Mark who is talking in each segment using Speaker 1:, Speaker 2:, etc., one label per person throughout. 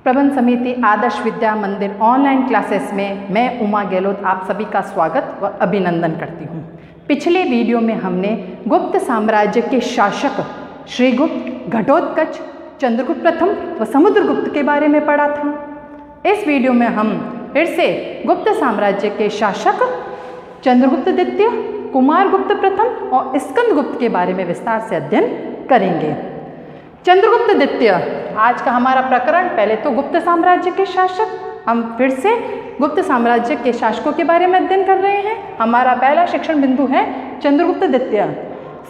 Speaker 1: प्रबंध समिति आदर्श विद्या मंदिर ऑनलाइन क्लासेस में मैं उमा गहलोत आप सभी का स्वागत व अभिनंदन करती हूँ। पिछले वीडियो में हमने गुप्त साम्राज्य के शासक श्रीगुप्त, घटोत्कच, चंद्रगुप्त प्रथम व समुद्रगुप्त के बारे में पढ़ा था। इस वीडियो में हम फिर से गुप्त साम्राज्य के शासक चंद्रगुप्त द्वितीय, कुमारगुप्त प्रथम और स्कंदगुप्त के बारे में विस्तार से अध्ययन करेंगे। चंद्रगुप्त द्वितीय आज का हमारा प्रकरण। पहले तो गुप्त साम्राज्य के शासक, हम फिर से गुप्त साम्राज्य के शासकों के बारे में अध्ययन कर रहे हैं। हमारा पहला शिक्षण बिंदु है चंद्रगुप्त द्वितीय।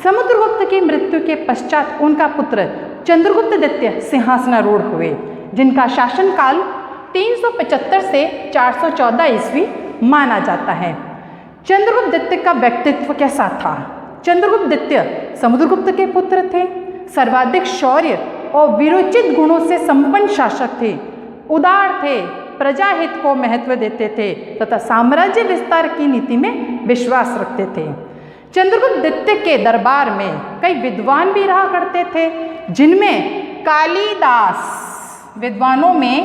Speaker 1: समुद्रगुप्त की मृत्यु के पश्चात उनका पुत्र चंद्रगुप्त द्वितीय सिंहासनारूढ़ हुए, जिनका शासनकाल 375 से 414 ईस्वी माना जाता है। चंद्रगुप्त द्वितीय का व्यक्तित्व कैसा था? चंद्रगुप्त द्वितीय समुद्रगुप्त के पुत्र थे। सर्वाधिक शौर्य और वीरोचित गुणों से संपन्न शासक थे। उदार थे, प्रजाहित को महत्व देते थे तथा साम्राज्य विस्तार की नीति में विश्वास रखते थे। चंद्रगुप्त द्वितीय के दरबार में कई विद्वान भी रहा करते थे, जिनमें कालिदास, विद्वानों में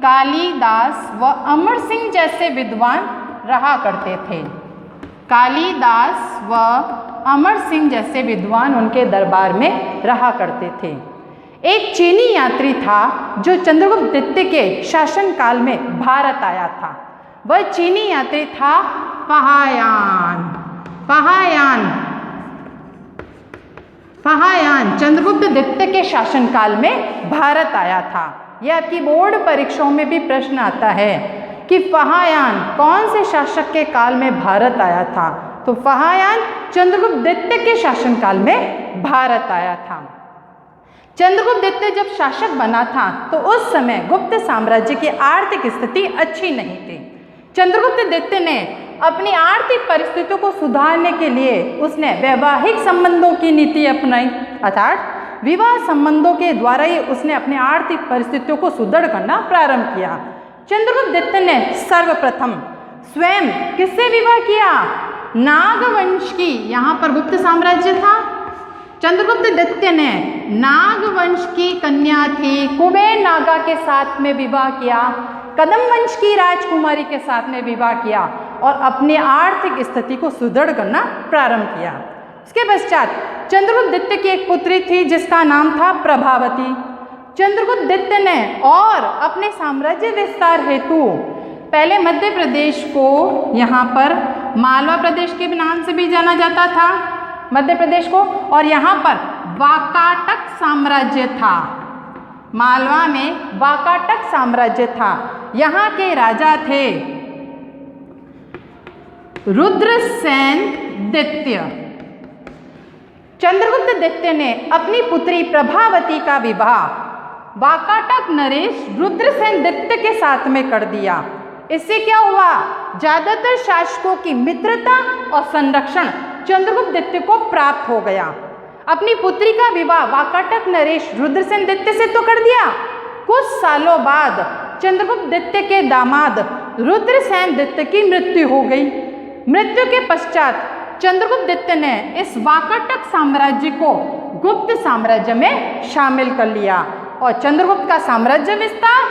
Speaker 1: कालिदास व अमर सिंह जैसे विद्वान रहा करते थे। कालिदास व अमर सिंह जैसे विद्वान उनके दरबार में रहा करते थे। एक चीनी यात्री था जो चंद्रगुप्त द्वितीय के शासनकाल में भारत आया था। वह चीनी यात्री था फाहियान चंद्रगुप्त द्वितीय के शासनकाल में भारत आया था। यह आपकी बोर्ड परीक्षाओं में भी प्रश्न आता है कि फाहियान कौन से शासक के काल में भारत आया था? तो फाहियान चंद्रगुप्त द्वितीय के शासनकाल में भारत आया था। चंद्रगुप्त द्वितीय जब शासक बना था तो उस समय गुप्त साम्राज्य की आर्थिक स्थिति अच्छी नहीं थी। चंद्रगुप्त द्वितीय ने अपनी आर्थिक परिस्थितियों को सुधारने के लिए उसने वैवाहिक संबंधों की नीति अपनाई, अर्थात विवाह संबंधों के द्वारा ही उसने अपनी आर्थिक परिस्थितियों को सुदृढ़ करना प्रारंभ किया। चंद्रगुप्त द्वितीय ने सर्वप्रथम स्वयं किससे विवाह किया? नागवंश की, यहाँ पर गुप्त साम्राज्य था। चंद्रगुप्त द्वितीय ने नागवंश की कन्या थी कुबेर नागा के साथ में विवाह किया, कदम वंश की राजकुमारी के साथ में विवाह किया और अपनी आर्थिक स्थिति को सुदृढ़ करना प्रारंभ किया। उसके पश्चात चंद्रगुप्त द्वितीय की एक पुत्री थी जिसका नाम था प्रभावती। चंद्रगुप्त द्वितीय ने और अपने साम्राज्य विस्तार हेतु पहले मध्य प्रदेश को, यहाँ पर मालवा प्रदेश के नाम से भी जाना जाता था मध्य प्रदेश को, और यहाँ पर वाकाटक साम्राज्य था। मालवा में वाकाटक साम्राज्य था। यहाँ के राजा थे रुद्रसेन द्वितीय। चंद्रगुप्त द्वितीय ने अपनी पुत्री प्रभावती का विवाह वाकाटक नरेश रुद्रसेन द्वितीय के साथ में कर दिया। इससे क्या हुआ? ज्यादातर शासकों की मित्रता और संरक्षण चंद्रगुप्त द्वितीय को प्राप्त हो गया। अपनी पुत्री का विवाह वाकाटक नरेश रुद्रसेन द्वितीय से तो कर दिया। कुछ सालों बाद चंद्रगुप्त द्वितीय के दामाद रुद्रसेन द्वितीय की मृत्यु हो गई। मृत्यु के पश्चात चंद्रगुप्त द्वितीय ने इस वाकाटक साम्राज्य को गुप्त साम्राज्य में शामिल कर लिया और चंद्रगुप्त का साम्राज्य विस्तार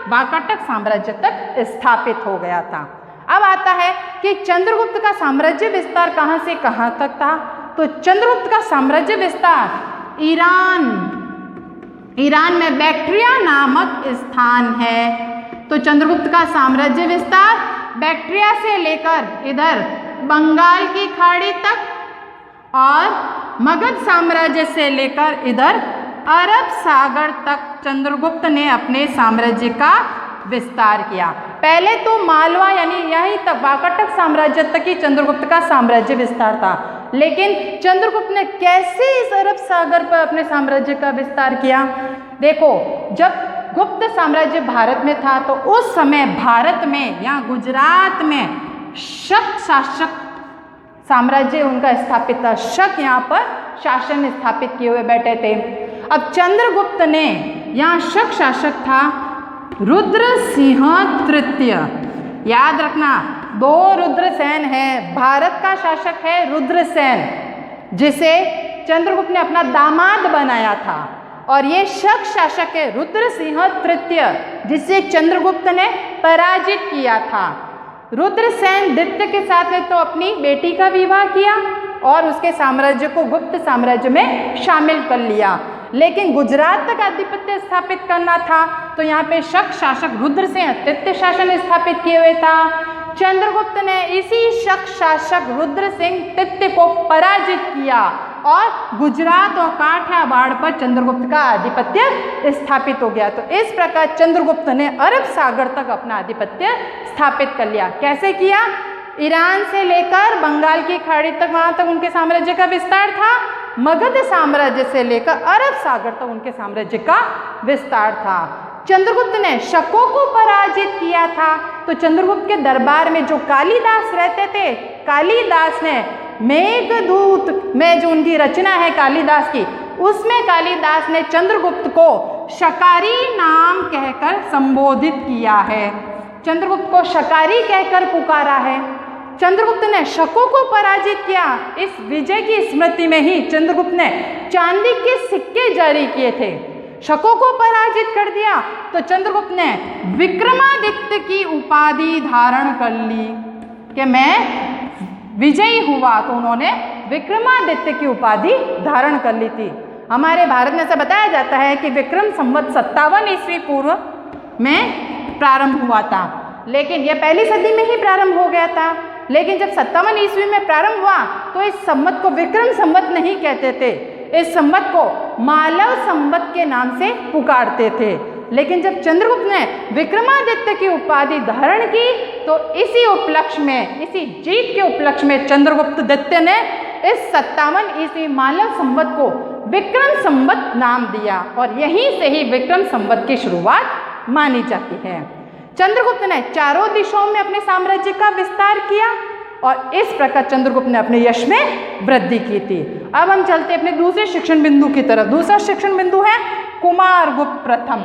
Speaker 1: वाकाटक साम्राज्य तक स्थापित हो गया था। अब आता है कि चंद्रगुप्त का साम्राज्य विस्तार कहाँ से कहाँ तक था? तो चंद्रगुप्त का साम्राज्य विस्तार ईरान में बैक्ट्रिया नामक स्थान है। तो चंद्रगुप्त का साम्राज्य विस्तार बैक्ट्रिया से लेकर इधर बंगाल की खाड़ी तक और मगध साम्राज्य से लेकर इधर अरब सागर तक चंद्रगुप्त ने अपने साम्राज्य का विस्तार किया। पहले तो मालवा यानी यहीं तक वाकाटक साम्राज्य तक ही चंद्रगुप्त का साम्राज्य विस्तार था, लेकिन चंद्रगुप्त ने कैसे इस अरब सागर पर अपने साम्राज्य का विस्तार किया? देखो, जब गुप्त साम्राज्य भारत में था तो उस समय भारत में या गुजरात में शक शासक साम्राज्य उनका स्थापित था। शक यहाँ पर शासन स्थापित किए हुए बैठे थे। अब चंद्रगुप्त ने, यहाँ शक शासक था रुद्रसिंह तृतीय। याद रखना, दो रुद्रसेन है। भारत का शासक है रुद्रसेन, जिसे चंद्रगुप्त ने अपना दामाद बनाया था, और ये शक शासक है रुद्रसिंह तृतीय, जिसे चंद्रगुप्त ने पराजित किया था। रुद्रसेन द्वितीय के साथ में तो अपनी बेटी का विवाह किया और उसके साम्राज्य को गुप्त साम्राज्य में शामिल कर लिया, लेकिन गुजरात तक आधिपत्य स्थापित करना था तो यहाँ पे शक शासक रुद्रसेन तृतीय शासन स्थापित किए हुए था। चंद्रगुप्त ने इसी शक शासक रुद्रसिंह तृतीय को पराजित किया और गुजरात और काठियावाड़ पर चंद्रगुप्त का आधिपत्य स्थापित हो गया। तो इस प्रकार चंद्रगुप्त ने अरब सागर तक अपना आधिपत्य स्थापित कर लिया। कैसे किया? ईरान से लेकर बंगाल की खाड़ी तक, वहां तक उनके साम्राज्य का विस्तार था। मगध साम्राज्य से लेकर अरब सागर तक उनके साम्राज्य का विस्तार था। चंद्रगुप्त ने शकों को पराजित किया था। तो चंद्रगुप्त के दरबार में जो कालिदास रहते थे, कालिदास ने मेघदूत में जो उनकी रचना है कालिदास की, उसमें कालिदास ने चंद्रगुप्त को शकारी नाम कहकर संबोधित किया है। चंद्रगुप्त को शकारी कहकर पुकारा है। चंद्रगुप्त ने शकों को पराजित किया। इस विजय की स्मृति में ही चंद्रगुप्त ने चांदी के सिक्के जारी किए थे। शकों को पराजित कर दिया तो चंद्रगुप्त ने विक्रमादित्य की उपाधि धारण कर ली कि मैं विजयी हुआ, तो उन्होंने विक्रमादित्य की उपाधि धारण कर ली थी। हमारे भारत में ऐसा बताया जाता है कि विक्रम संवत 57 ईस्वी पूर्व में प्रारंभ हुआ था, लेकिन यह पहली सदी में ही प्रारंभ हो गया था। लेकिन जब 57 ईस्वी में प्रारंभ हुआ तो इस संवत को विक्रम संवत नहीं कहते थे, इस संवत को मालव संवत के नाम से पुकारते थे। लेकिन जब चंद्रगुप्त ने विक्रमादित्य की उपाधि धारण की तो इसी उपलक्ष्य में, इसी जीत के उपलक्ष्य में चंद्रगुप्त द्वितीय ने इस 57 ईस्वी मालव संवत को विक्रम संवत नाम दिया और यहीं से ही विक्रम संवत की शुरुआत मानी जाती है। चंद्रगुप्त ने चारों दिशाओं में अपने साम्राज्य का विस्तार किया और इस प्रकार चंद्रगुप्त ने अपने यश में वृद्धि की थी। अब हम चलते अपने दूसरे शिक्षण बिंदु की तरफ। दूसरा शिक्षण बिंदु है कुमारगुप्त प्रथम।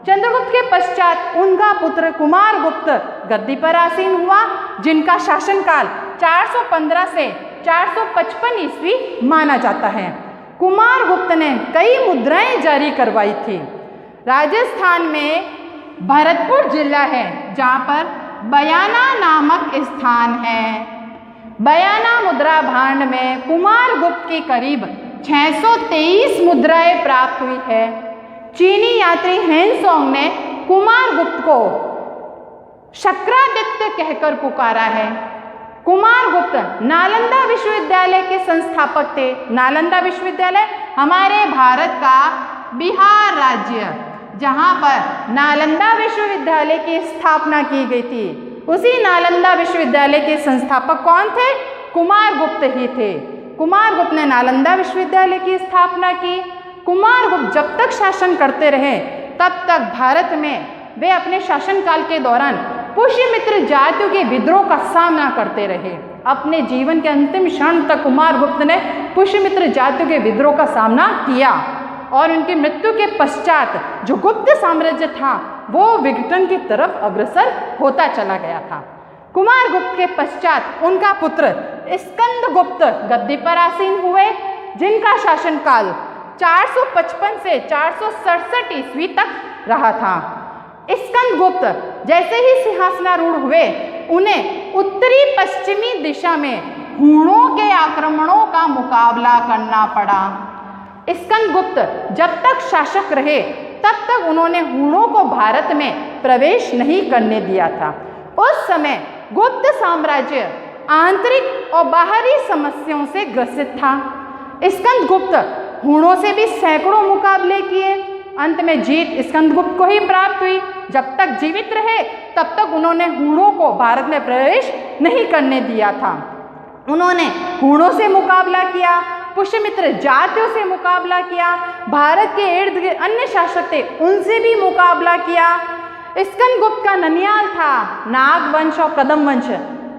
Speaker 1: चंद्रगुप्त के पश्चात उनका पुत्र कुमारगुप्त गद्दी पर आसीन हुआ, जिनका शासनकाल 415 से 455 ईस्वी माना जाता है। कुमारगुप्त ने कई मुद्राएं जारी करवाई थी। राजस्थान में भरतपुर जिला है जहाँ पर बयाना नामक स्थान है। बयाना मुद्रा भांड में कुमारगुप्त की करीब 623 मुद्राएं प्राप्त हुई है। चीनी यात्री हेनसोंग ने कुमारगुप्त को शक्रादित्य कहकर पुकारा है। कुमारगुप्त नालंदा विश्वविद्यालय के संस्थापक थे। नालंदा विश्वविद्यालय हमारे भारत का बिहार राज्य, जहाँ पर नालंदा विश्वविद्यालय की स्थापना की गई थी, उसी नालंदा विश्वविद्यालय के संस्थापक कौन थे? कुमारगुप्त ही थे। कुमारगुप्त ने नालंदा विश्वविद्यालय की स्थापना की। कुमारगुप्त जब तक शासन करते रहे तब तक भारत में वे अपने शासनकाल के दौरान पुष्यमित्र जातियों के विद्रोह का सामना करते रहे। अपने जीवन के अंतिम क्षण तक कुमारगुप्त ने पुष्यमित्र जातियों के विद्रोह का सामना किया और उनकी मृत्यु के पश्चात जो गुप्त साम्राज्य था वो विघटन की तरफ अग्रसर होता चला गया था। कुमारगुप्त के पश्चात उनका पुत्र स्कंदगुप्त गद्दी पर आसीन हुए, जिनका शासनकाल 455 से 467 ईस्वी तक रहा था। स्कंदगुप्त जैसे ही सिंहासनारूढ़ हुए, उन्हें उत्तरी पश्चिमी दिशा में हूणों के आक्रमणों का मुकाबला करना पड़ा। स्कंदगुप्त जब तक शासक रहे तब तक उन्होंने हूणों को भारत में प्रवेश नहीं करने दिया था। उस समय गुप्त साम्राज्य आंतरिक और बाहरी समस्याओं से ग्रसित था। स्कंदगुप्त हूणों से भी सैकड़ों मुकाबले किए। अंत में जीत स्कंदगुप्त को ही प्राप्त हुई। जब तक जीवित रहे तब तक उन्होंने हूणों को भारत में प्रवेश नहीं करने दिया था। उन्होंने हूणों से मुकाबला किया, पुष्यमित्र जातियों से मुकाबला किया, भारत के इर्द गिर्द अन्य शासक थे उनसे भी मुकाबला किया। स्कंदगुप्त का ननियाल था नाग वंश और कदम वंश,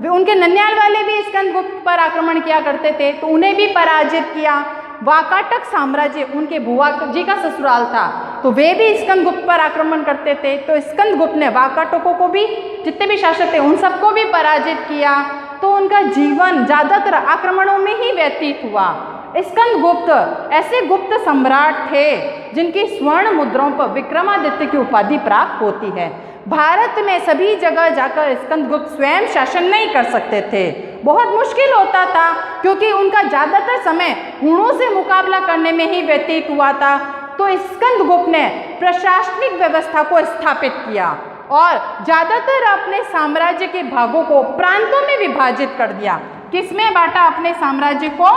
Speaker 1: उनके ननियाल वाले भी स्कंदगुप्त पर आक्रमण किया करते थे तो उन्हें भी पराजित किया। वाकाटक साम्राज्य उनके बुआ जी का ससुराल था तो वे भी स्कंदगुप्त पर आक्रमण करते थे, तो स्कंदगुप्त ने वाकाटकों को भी, जितने भी शासक थे उन सबको भी पराजित किया। तो उनका जीवन ज़्यादातर आक्रमणों में ही व्यतीत हुआ। स्कंदगुप्त ऐसे गुप्त सम्राट थे जिनकी स्वर्ण मुद्राओं पर विक्रमादित्य की उपाधि प्राप्त होती है। भारत में सभी जगह जाकर स्कंदगुप्त स्वयं शासन नहीं कर सकते थे, बहुत मुश्किल होता था, क्योंकि उनका ज़्यादातर समय हुणों से मुकाबला करने में ही व्यतीत हुआ था। तो स्कंदगुप्त ने प्रशासनिक व्यवस्था को स्थापित किया और ज़्यादातर अपने साम्राज्य के भागों को प्रांतों में विभाजित कर दिया। किसमें बांटा? अपने साम्राज्य को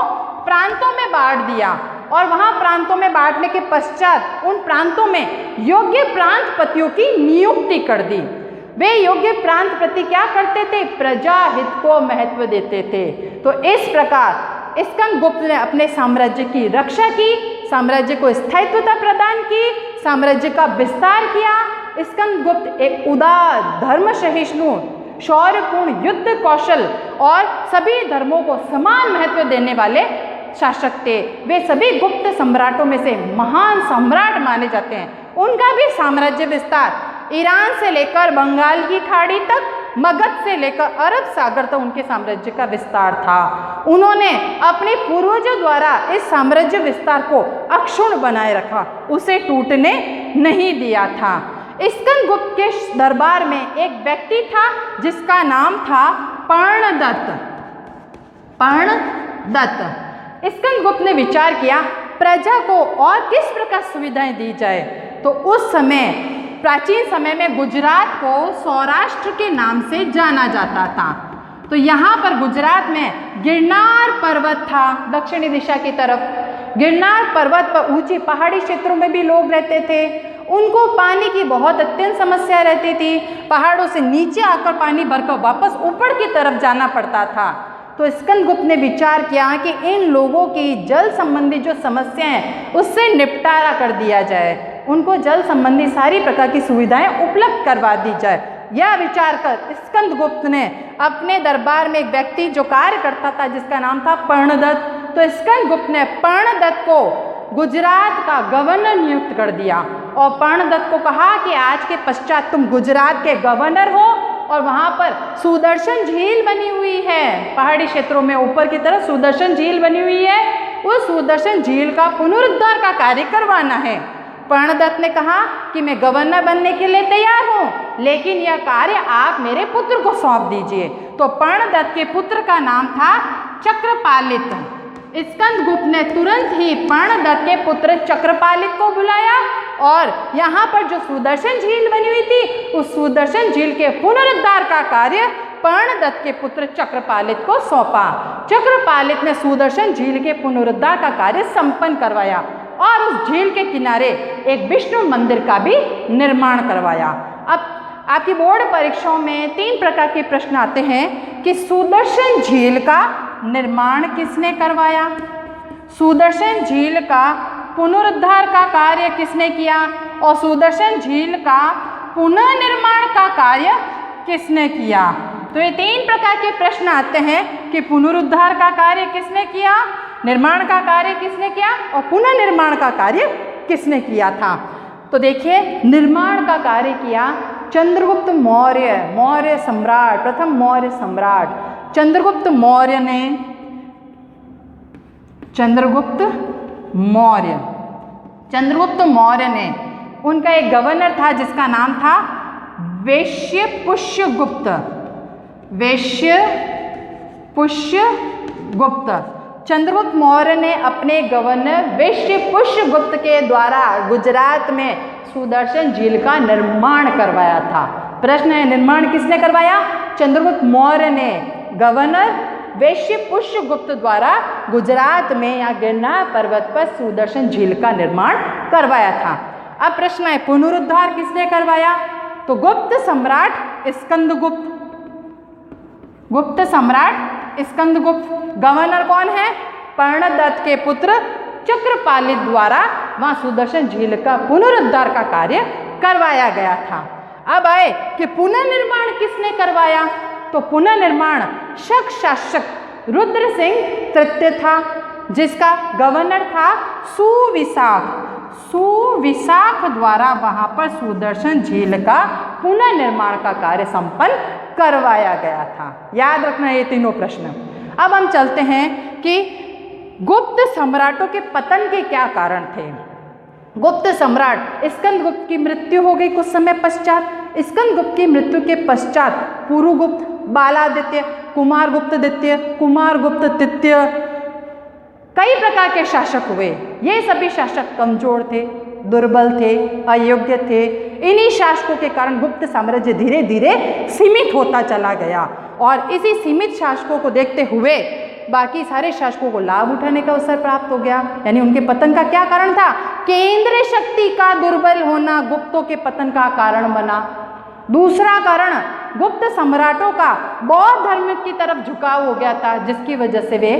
Speaker 1: प्रांतों में बांट दिया और वहाँ प्रांतों में बांटने के पश्चात उन प्रांतों में योग्य प्रांतपतियों की नियुक्ति कर दी। वे योग्य प्रांतपति क्या करते थे? प्रजा हित को महत्व देते थे। तो इस प्रकार स्कंदगुप्त ने अपने साम्राज्य की रक्षा की, साम्राज्य को स्थायित्वता प्रदान की, साम्राज्य का विस्तार किया। स्कंदगुप्त एक उदार, धर्म सहिष्णु, शौर्यपूर्ण, युद्ध कौशल और सभी धर्मों को समान महत्व देने वाले शासक थे। वे सभी गुप्त सम्राटों में से महान सम्राट माने जाते हैं। उनका भी साम्राज्य विस्तार ईरान से लेकर बंगाल की खाड़ी तक, मगध से लेकर अरब सागर तक उनके साम्राज्य का विस्तार था। उन्होंने अपने पूर्वजों द्वारा इस साम्राज्य विस्तार को अक्षुण्ण बनाए रखा, उसे टूटने नहीं दिया था। स्कंदगुप्त के दरबार में एक व्यक्ति था जिसका नाम था पर्णदत्त। पर्णदत्त। स्कंदगुप्त ने विचार किया प्रजा को और किस प्रकार सुविधाएं दी जाए। तो उस समय, प्राचीन समय में गुजरात को सौराष्ट्र के नाम से जाना जाता था। तो यहाँ पर गुजरात में गिरनार पर्वत था, दक्षिणी दिशा की तरफ। गिरनार पर्वत पर ऊंची पहाड़ी क्षेत्रों में भी लोग रहते थे। उनको पानी की बहुत अत्यंत समस्या रहती थी। पहाड़ों से नीचे आकर पानी भरकर वापस ऊपर की तरफ जाना पड़ता था। तो स्कंदगुप्त ने विचार किया कि इन लोगों की जल संबंधी जो समस्याएं हैं उससे निपटारा कर दिया जाए, उनको जल संबंधी सारी प्रकार की सुविधाएं उपलब्ध करवा दी जाए। यह विचार कर स्कंदगुप्त ने अपने दरबार में एक व्यक्ति जो कार्य करता था जिसका नाम था पर्णदत्त, तो स्कंदगुप्त ने पर्णदत्त को गुजरात का गवर्नर नियुक्त कर दिया और पर्णदत्त को कहा कि आज के पश्चात तुम गुजरात के गवर्नर हो और वहाँ पर सुदर्शन झील बनी हुई है, पहाड़ी क्षेत्रों में ऊपर की तरफ सुदर्शन झील बनी हुई है, उस सुदर्शन झील का पुनरुद्धार का कार्य करवाना है। पर्णदत्त ने कहा कि मैं गवर्नर बनने के लिए तैयार हूँ, लेकिन यह कार्य आप मेरे पुत्र को सौंप दीजिए। तो पर्णदत्त के पुत्र का नाम था चक्रपालित। स्कंदगुप्त ने तुरंत ही पर्णदत्त के पुत्र चक्रपालित को बुलाया और यहाँ पर जो सुदर्शन झील बनी हुई थी उस सुदर्शन झील के पुनरुद्धार का कार्य पर्णदत्त के पुत्र चक्रपालित को सौंपा। चक्रपालित ने सुदर्शन झील के पुनरुद्धार का कार्य संपन्न करवाया और उस झील के किनारे एक विष्णु मंदिर का भी निर्माण करवाया। अब आपकी बोर्ड परीक्षाओं में 3 प्रकार के प्रश्न आते हैं कि सुदर्शन झील का निर्माण किसने करवाया, सुदर्शन झील का पुनरुद्धार का कार्य किसने किया और सुदर्शन झील का पुनर्निर्माण का कार्य किसने किया। तो ये 3 प्रकार के प्रश्न आते हैं कि पुनरुद्धार का कार्य किसने किया, निर्माण का कार्य किसने किया और पुनर्निर्माण का कार्य किसने किया था। तो देखिए, निर्माण का कार्य किया चंद्रगुप्त मौर्य, मौर्य सम्राट, प्रथम मौर्य सम्राट चंद्रगुप्त मौर्य ने। चंद्रगुप्त मौर्य ने, उनका एक गवर्नर था जिसका नाम था वैश्यपुष्यगुप्त। चंद्रगुप्त मौर्य ने अपने गवर्नर वैश्यपुष्यगुप्त के द्वारा गुजरात में सुदर्शन झील का निर्माण करवाया था। प्रश्न है, निर्माण किसने करवाया? चंद्रगुप्त मौर्य ने गवर्नर वैश्यपुष्यगुप्त द्वारा गुजरात में या गिरनार पर्वत पर सुदर्शन झील का निर्माण करवाया था। अब प्रश्न है, पुनरुद्धार किसने करवाया? तो गुप्त सम्राट स्कंदगुप्त। गुप्त सम्राट स्कंदगुप्त। गवर्नर कौन है? पर्णदत्त के पुत्र चक्रपालित द्वारा वहाँ सुदर्शन झील का पुनरुद्धार का कार्य करवाया गया था। अब आए कि पुनर्निर्माण किसने करवाया? तो पुनर्निर्माण शक शासक रुद्र सिंह तृतीय था, जिसका गवर्नर था सुविशाख द्वारा वहाँ पर सुदर्शन झील का पुनर्निर्माण का कार्य संपन्न करवाया गया था। याद रखना ये तीनों प्रश्न। अब हम चलते हैं कि गुप्त सम्राटों के पतन के क्या कारण थे। गुप्त सम्राट स्कंदगुप्त की मृत्यु हो गई कुछ समय पश्चात। स्कंदगुप्त की मृत्यु के पश्चात पुरुगुप्त, बालादित्य, कुमारगुप्त द्वितीय, कुमारगुप्त तृतीय, कई प्रकार के शासक हुए। ये सभी शासक कमजोर थे, दुर्बल थे, अयोग्य थे। इन्हीं शासकों के कारण गुप्त साम्राज्य धीरे धीरे सीमित होता चला गया और इसी सीमित शासकों को देखते हुए बाकी सारे शासकों को लाभ उठाने का अवसर प्राप्त हो गया। यानी उनके पतन का क्या कारण था? केंद्रीय शक्ति का दुर्बल होना गुप्तों के पतन का कारण बना। दूसरा कारण, गुप्त सम्राटों का बौद्ध धर्म की तरफ झुकाव हो गया था, जिसकी वजह से वे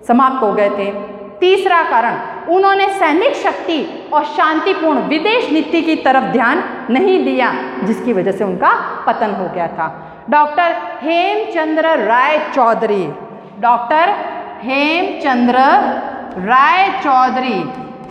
Speaker 1: समाप्त हो गए थे। तीसरा कारण, उन्होंने सैनिक शक्ति और शांतिपूर्ण विदेश नीति की तरफ ध्यान नहीं दिया, जिसकी वजह से उनका पतन हो गया था। डॉक्टर हेमचंद्र राय चौधरी, डॉक्टर हेमचंद्र राय चौधरी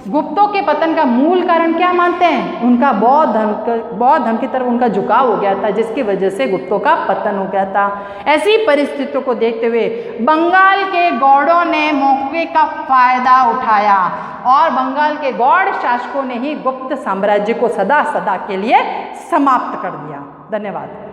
Speaker 1: गुप्तों के पतन का मूल कारण क्या मानते हैं? उनका बौद्ध धर्म की तरफ उनका झुकाव हो गया था, जिसकी वजह से गुप्तों का पतन हो गया था। ऐसी परिस्थितियों को देखते हुए बंगाल के गौड़ों ने मौके का फायदा उठाया और बंगाल के गौड़ शासकों ने ही गुप्त साम्राज्य को सदा सदा के लिए समाप्त कर दिया। धन्यवाद।